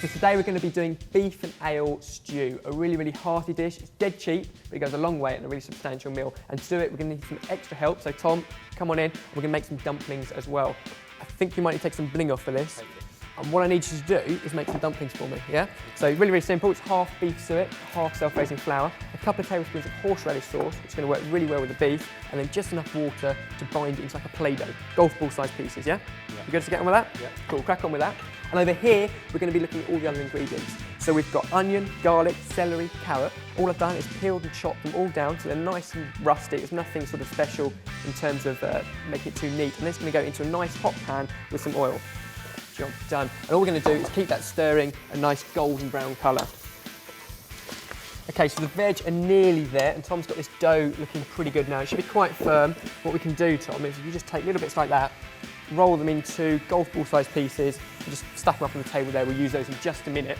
So today we're going to be doing beef and ale stew, a really, really hearty dish. It's dead cheap, but it goes a long way in a really substantial meal. And to do it, we're going to need some extra help. So Tom, come on in. We're going to make some dumplings as well. I think you might need to take some bling off for this. And what I need you to do is make some dumplings for me, yeah? So really, really simple. It's half beef suet, half self-raising flour, a couple of tablespoons of horseradish sauce, which is going to work really well with the beef, and then just enough water to bind it into like a Play-Doh. Golf ball sized pieces, yeah? You good to get on with that? Yeah. Cool, crack on with that. And over here, we're going to be looking at all the other ingredients. So we've got onion, garlic, celery, carrot. All I've done is peeled and chopped them all down so they're nice and rustic. There's nothing sort of special in terms of making it too neat. And then it's going to go into a nice hot pan with some oil. Job done. And all we're going to do is keep that stirring a nice golden brown colour. Okay, so the veg are nearly there, and Tom's got this dough looking pretty good now. It should be quite firm. What we can do, Tom, is if you just take little bits like that, roll them into golf ball sized pieces, and just stack them up on the table there. We'll use those in just a minute.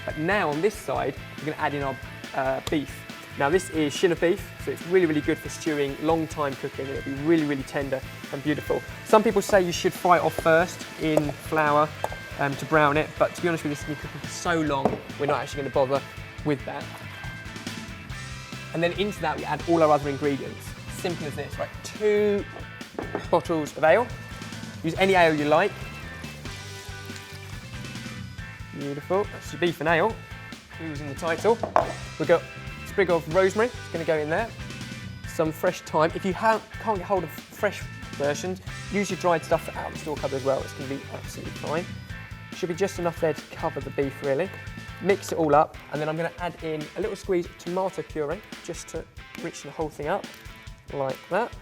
But now on this side, we're going to add in our beef. Now this is shin of beef, so it's really, really good for stewing, long time cooking, and it'll be really, really tender and beautiful. Some people say you should fry it off first in flour to brown it, but to be honest with you, this has been cooking for so long, we're not actually going to bother with that. And then into that we add all our other ingredients. Simple as this, right? 2 bottles of ale. Use any ale you like. Beautiful, that's your beef and ale. Clues in the title. We've got a sprig of rosemary, it's going to go in there. Some fresh thyme. If you can't get hold of fresh versions, use your dried stuff out of the store cupboard as well. It's going to be absolutely fine. Should be just enough there to cover the beef really. Mix it all up, and then I'm going to add in a little squeeze of tomato puree just to rich the whole thing up, like that.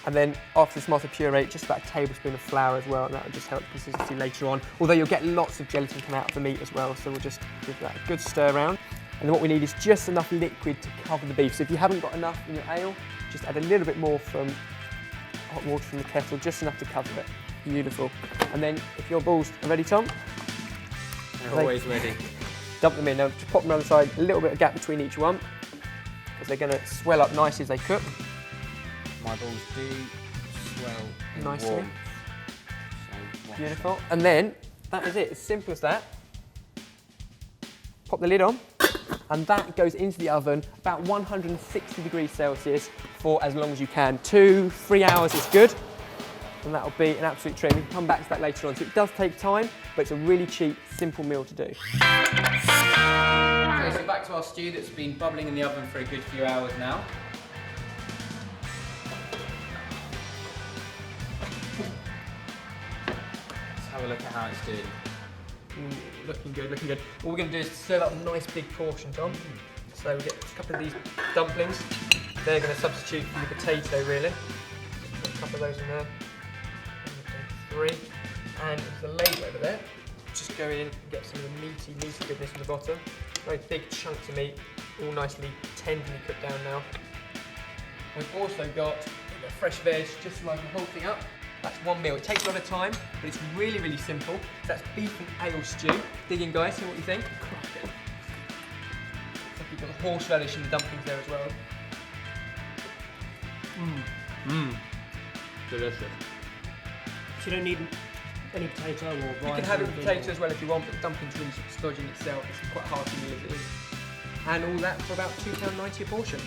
And then after the tomato puree, just about a tablespoon of flour as well, and that will just help consistency later on. Although you'll get lots of gelatin come out of the meat as well, so we'll just give that a good stir around. And then what we need is just enough liquid to cover the beef. So if you haven't got enough in your ale, just add a little bit more from hot water from the kettle, just enough to cover it. Beautiful. And then if your balls are ready, Tom? They're always ready. Dump them in. Now just pop them around the side, a little bit of gap between each one, because they're going to swell up nicely as they cook. My balls do swell in Nicely. warmth. So beautiful. And then that is it. As simple as that. Pop the lid on, and that goes into the oven about 160 degrees Celsius for as long as you can. 2-3 hours is good, and that'll be an absolute treat. We can come back to that later on. So it does take time, but it's a really cheap, simple meal to do. Okay, so back to our stew that's been bubbling in the oven for a good few hours now. Let's have a look at how it's doing. Looking good, looking good. All we're going to do is serve up a nice big portion, Tom. So we get a couple of these dumplings. They're going to substitute for the potato, really. Put a couple of those in there. 1, 2, 3. And there's a ladle over there. Just go in and get some of the meaty goodness from the bottom. Very big chunks of meat, all nicely tenderly cooked down now. We've also got fresh veg, just so I can hold thing up. That's one meal. It takes a lot of time, but it's really, really simple. That's beef and ale stew. Dig in, guys, see what you think. Looks like you've got the horseradish and the dumplings there as well. Delicious. So you don't need any potato or rice? You can have it with potato as well if you want, but the dumplings really sort of stodgy in itself. It's quite a hearty meal as it is. And all that for about £2.90 a portion.